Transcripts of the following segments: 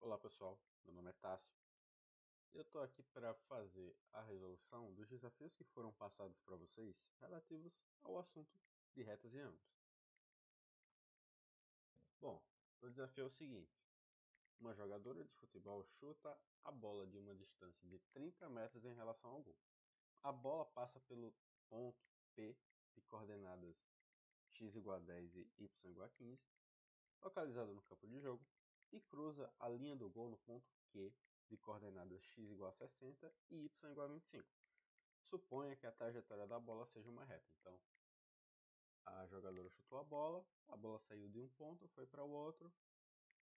Olá pessoal, meu nome é Tássio. Eu estou aqui para fazer a resolução dos desafios que foram passados para vocês relativos ao assunto de retas e ângulos. Bom, o desafio é o seguinte: uma jogadora de futebol chuta a bola de uma distância de 30 metros em relação ao gol. A bola passa pelo ponto P de coordenadas x igual a 10 e y igual a 15, localizado no campo de jogo, e cruza a linha do gol no ponto Q de coordenadas x igual a 60 e y igual a 25. Suponha que a trajetória da bola seja uma reta. Então, a jogadora chutou a bola saiu de um ponto, foi para o outro,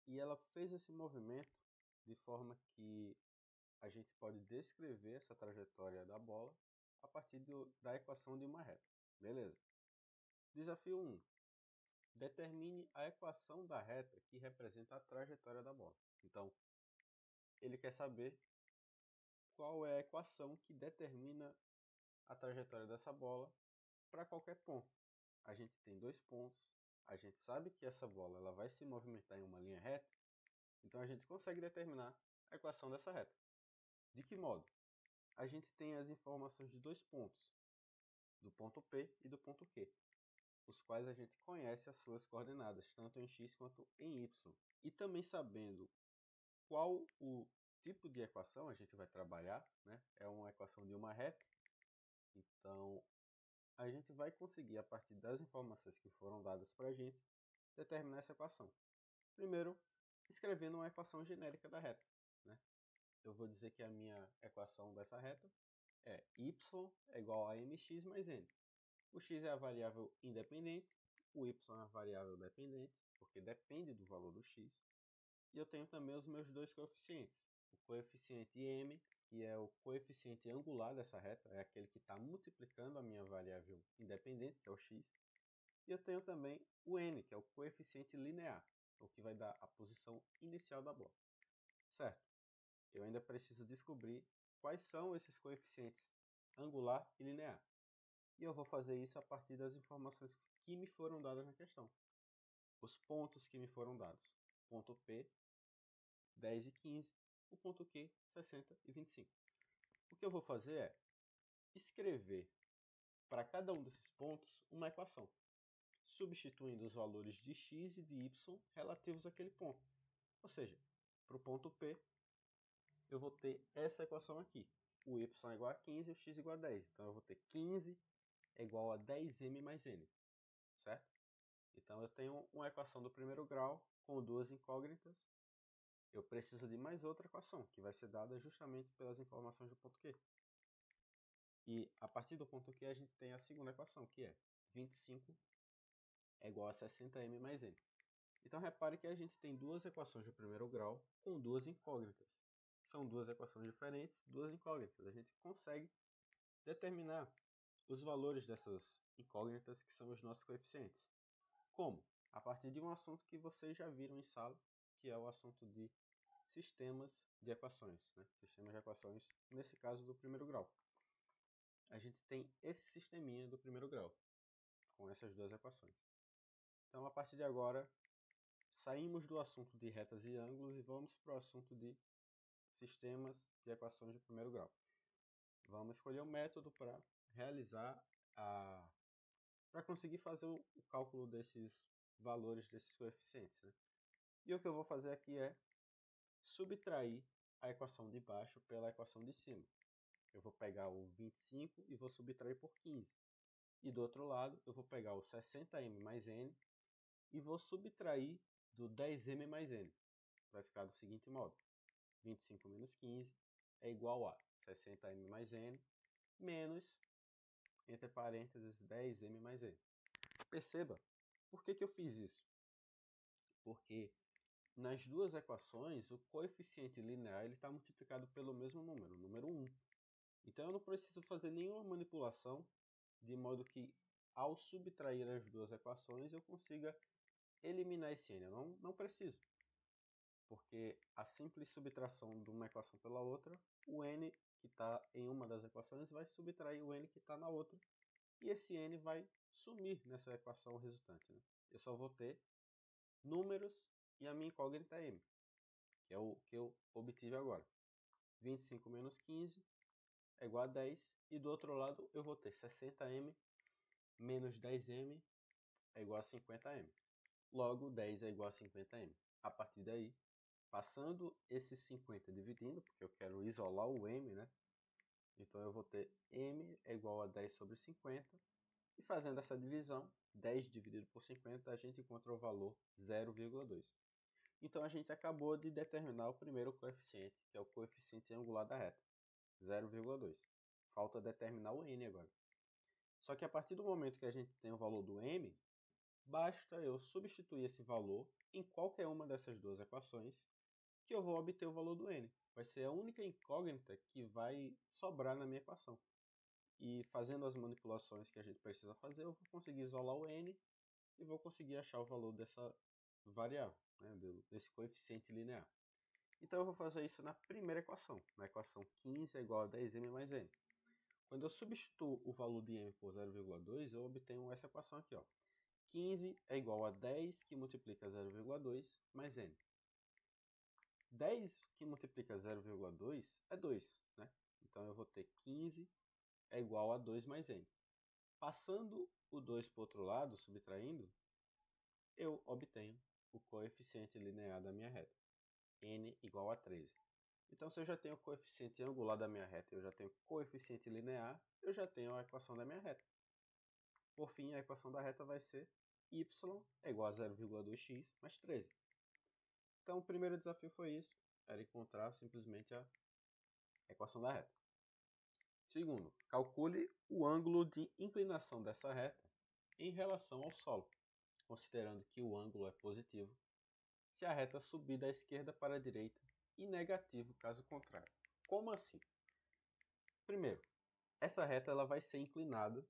e ela fez esse movimento de forma que a gente pode descrever essa trajetória da bola a partir da equação de uma reta. Beleza. Desafio 1. Determine a equação da reta que representa a trajetória da bola. Então, ele quer saber qual é a equação que determina a trajetória dessa bola para qualquer ponto. A gente tem dois pontos, a gente sabe que essa bola ela vai se movimentar em uma linha reta, então a gente consegue determinar a equação dessa reta. De que modo? A gente tem as informações de dois pontos, do ponto P e do ponto Q, os quais a gente conhece as suas coordenadas, tanto em x quanto em y. E também sabendo qual o tipo de equação a gente vai trabalhar, né? É uma equação de uma reta, então a gente vai conseguir, a partir das informações que foram dadas para a gente, determinar essa equação. Primeiro, escrevendo uma equação genérica da reta, né? Eu vou dizer que a minha equação dessa reta é y é igual a mx mais n. O x é a variável independente, o y é a variável dependente, porque depende do valor do x. E eu tenho também os meus dois coeficientes. O coeficiente m, que é o coeficiente angular dessa reta, é aquele que está multiplicando a minha variável independente, que é o x. E eu tenho também o n, que é o coeficiente linear, o que vai dar a posição inicial da bola. Certo? Eu ainda preciso descobrir quais são esses coeficientes angular e linear. E eu vou fazer isso a partir das informações que me foram dadas na questão. Os pontos que me foram dados. Ponto P, 10 e 15. O ponto Q, 60 e 25. O que eu vou fazer é escrever para cada um desses pontos uma equação, substituindo os valores de x e de y relativos àquele ponto. Ou seja, para o ponto P, eu vou ter essa equação aqui. O y é igual a 15 e o x é igual a 10. Então eu vou ter 15 é igual a 10m mais n. Certo? Então eu tenho uma equação do primeiro grau com duas incógnitas. Eu preciso de mais outra equação, que vai ser dada justamente pelas informações do ponto Q. E a partir do ponto Q a gente tem a segunda equação, que é 25 é igual a 60m mais n. Então repare que a gente tem duas equações de primeiro grau com duas incógnitas. São duas equações diferentes, duas incógnitas. A gente consegue determinar os valores dessas incógnitas, que são os nossos coeficientes. Como? A partir de um assunto que vocês já viram em sala, que é o assunto de sistemas de equações, né? Sistemas de equações, nesse caso do primeiro grau. A gente tem esse sisteminha do primeiro grau, com essas duas equações. Então, a partir de agora, saímos do assunto de retas e ângulos e vamos para o assunto de sistemas de equações de primeiro grau. Vamos escolher um método para realizar para conseguir fazer o cálculo desses valores, desses coeficientes, né? E o que eu vou fazer aqui é subtrair a equação de baixo pela equação de cima. Eu vou pegar o 25 e vou subtrair por 15. E do outro lado, eu vou pegar o 60m mais n e vou subtrair do 10m mais n. Vai ficar do seguinte modo: 25 menos 15 é igual a 60m mais n menos, entre parênteses, 10m mais n. Perceba, por que eu fiz isso? Porque nas duas equações, o coeficiente linear está multiplicado pelo mesmo número, o número 1. Então eu não preciso fazer nenhuma manipulação, de modo que ao subtrair as duas equações eu consiga eliminar esse n. Eu não preciso, porque a simples subtração de uma equação pela outra, o n que está em uma das equações vai subtrair o n que está na outra, e esse n vai sumir nessa equação resultante, né? Eu só vou ter números e a minha incógnita é m. que é o que eu obtive agora. 25 menos 15 é igual a 10. E do outro lado eu vou ter 60m menos 10m é igual a 50m. Logo, 10 é igual a 50m. A partir daí, passando esses 50 dividindo, porque eu quero isolar o m, né? Então eu vou ter m é igual a 10 sobre 50. E fazendo essa divisão, 10 dividido por 50, a gente encontra o valor 0,2. Então a gente acabou de determinar o primeiro coeficiente, que é o coeficiente angular da reta, 0,2. Falta determinar o n agora. Só que a partir do momento que a gente tem o valor do m, basta eu substituir esse valor em qualquer uma dessas duas equações que eu vou obter o valor do n. Vai ser a única incógnita que vai sobrar na minha equação. E fazendo as manipulações que a gente precisa fazer, eu vou conseguir isolar o n e vou conseguir achar o valor dessa variável, né, desse coeficiente linear. Então eu vou fazer isso na primeira equação, na equação 15 é igual a 10m mais n. Quando eu substituo o valor de m por 0,2, eu obtenho essa equação aqui, ó. 15 é igual a 10 que multiplica 0,2 mais n. 10 que multiplica 0,2 é 2, né? Então eu vou ter 15 é igual a 2 mais n. Passando o 2 para o outro lado, subtraindo, eu obtenho o coeficiente linear da minha reta, n igual a 13. Então, se eu já tenho o coeficiente angular da minha reta e eu já tenho o coeficiente linear, eu já tenho a equação da minha reta. Por fim, a equação da reta vai ser y é igual a 0,2x mais 13. Então, o primeiro desafio foi isso, era encontrar simplesmente a equação da reta. Segundo, calcule o ângulo de inclinação dessa reta em relação ao solo, considerando que o ângulo é positivo se a reta subir da esquerda para a direita e negativo caso contrário. Como assim? Primeiro, essa reta ela vai ser inclinada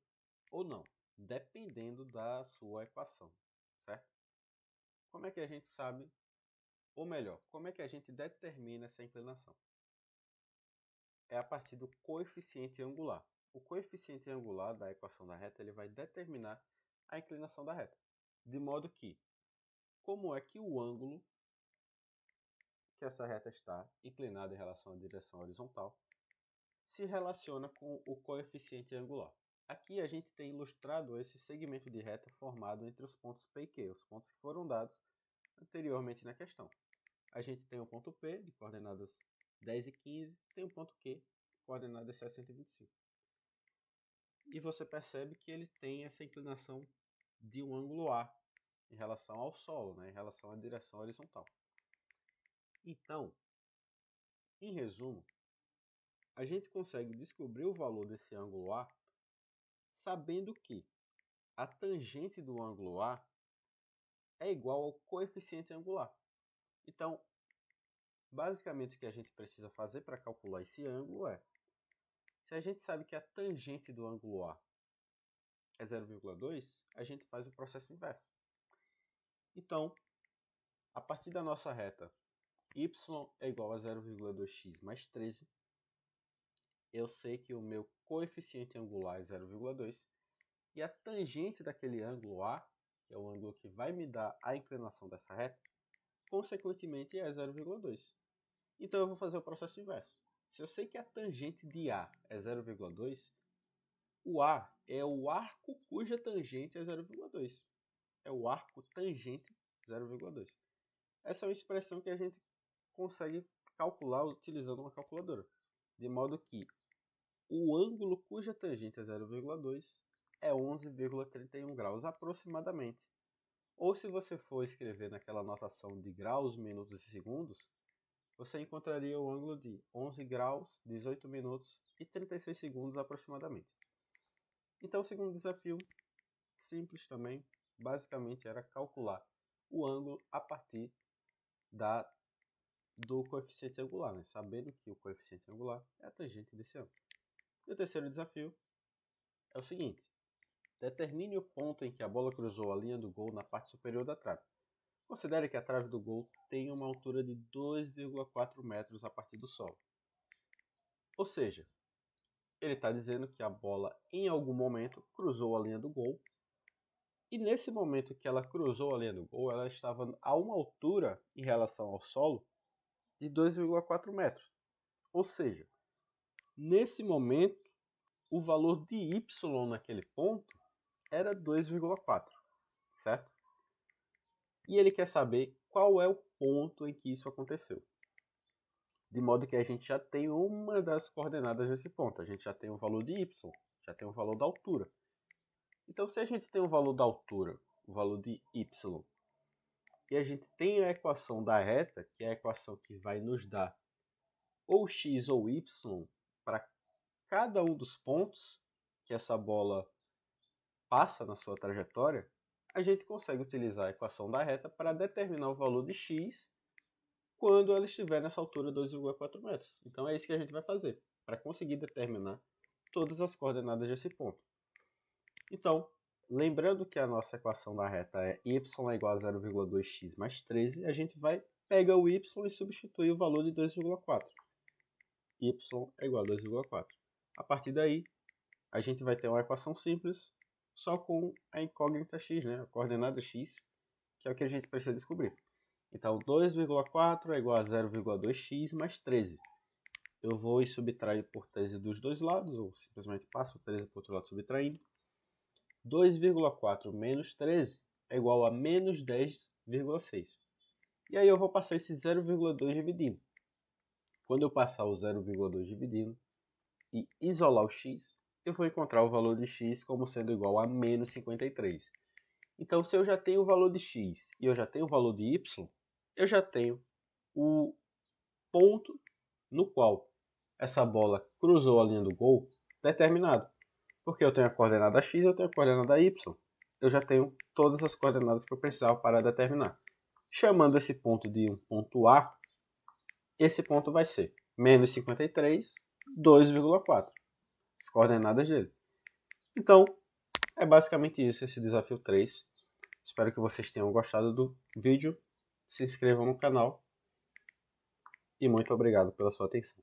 ou não, dependendo da sua equação, certo? Como é que a gente sabe, ou melhor, como é que a gente determina essa inclinação? É a partir do coeficiente angular. O coeficiente angular da equação da reta ele vai determinar a inclinação da reta. De modo que, como é que o ângulo que essa reta está inclinada em relação à direção horizontal se relaciona com o coeficiente angular? Aqui a gente tem ilustrado esse segmento de reta formado entre os pontos P e Q, os pontos que foram dados anteriormente na questão. A gente tem o ponto P, de coordenadas 10 e 15, tem o ponto Q, de coordenadas 60 e 25. E você percebe que ele tem essa inclinação de um ângulo A em relação ao solo, né, em relação à direção horizontal. Então, em resumo, a gente consegue descobrir o valor desse ângulo A sabendo que a tangente do ângulo A é igual ao coeficiente angular. Então, basicamente o que a gente precisa fazer para calcular esse ângulo é, se a gente sabe que a tangente do ângulo A é 0,2, a gente faz o processo inverso. Então, a partir da nossa reta y é igual a 0,2x mais 13, eu sei que o meu coeficiente angular é 0,2 e a tangente daquele ângulo A, que é o ângulo que vai me dar a inclinação dessa reta, consequentemente é 0,2. Então eu vou fazer o processo inverso. Se eu sei que a tangente de A é 0,2, o A é o arco cuja tangente é 0,2. É o arco tangente 0,2. Essa é uma expressão que a gente consegue calcular utilizando uma calculadora. De modo que o ângulo cuja tangente é 0,2 é 11,31 graus aproximadamente. Ou se você for escrever naquela notação de graus, minutos e segundos, você encontraria o ângulo de 11 graus, 18 minutos e 36 segundos aproximadamente. Então o segundo desafio, simples também, basicamente era calcular o ângulo a partir do coeficiente angular, né? Sabendo que o coeficiente angular é a tangente desse ângulo. E o terceiro desafio é o seguinte: determine o ponto em que a bola cruzou a linha do gol na parte superior da trave. Considere que a trave do gol tem uma altura de 2,4 metros a partir do solo. Ou seja, ele está dizendo que a bola em algum momento cruzou a linha do gol. E nesse momento que ela cruzou a linha do gol, ela estava a uma altura em relação ao solo de 2,4 metros. Ou seja, nesse momento, o valor de y naquele ponto era 2,4, certo? E ele quer saber qual é o ponto em que isso aconteceu. De modo que a gente já tem uma das coordenadas desse ponto. A gente já tem o valor de y, já tem o valor da altura. Então, se a gente tem o valor da altura, o valor de y, e a gente tem a equação da reta, que é a equação que vai nos dar ou x ou y para cada um dos pontos que essa bola passa na sua trajetória, a gente consegue utilizar a equação da reta para determinar o valor de x quando ela estiver nessa altura 2,4 metros. Então é isso que a gente vai fazer, para conseguir determinar todas as coordenadas desse ponto. Então, lembrando que a nossa equação da reta é y é igual a 0,2x mais 13, a gente vai pegar o y e substituir o valor de 2,4. Y é igual a 2,4. A partir daí, a gente vai ter uma equação simples, só com a incógnita x, né? A coordenada x, que é o que a gente precisa descobrir. Então, 2,4 é igual a 0,2x mais 13. Eu vou subtrair por 13 dos dois lados, ou simplesmente passo o 13 para o outro lado subtraindo. 2,4 menos 13 é igual a menos 10,6. E aí eu vou passar esse 0,2 dividindo. Quando eu passar o 0,2 dividindo e isolar o x, eu vou encontrar o valor de x como sendo igual a menos 53. Então, se eu já tenho o valor de x e eu já tenho o valor de y, eu já tenho o ponto no qual essa bola cruzou a linha do gol determinado. Porque eu tenho a coordenada x e eu tenho a coordenada y. Eu já tenho todas as coordenadas que eu precisava para determinar. Chamando esse ponto de um ponto A, esse ponto vai ser menos 53, 2,4. As coordenadas dele. Então, é basicamente isso, esse desafio 3. Espero que vocês tenham gostado do vídeo. Se inscrevam no canal. E muito obrigado pela sua atenção.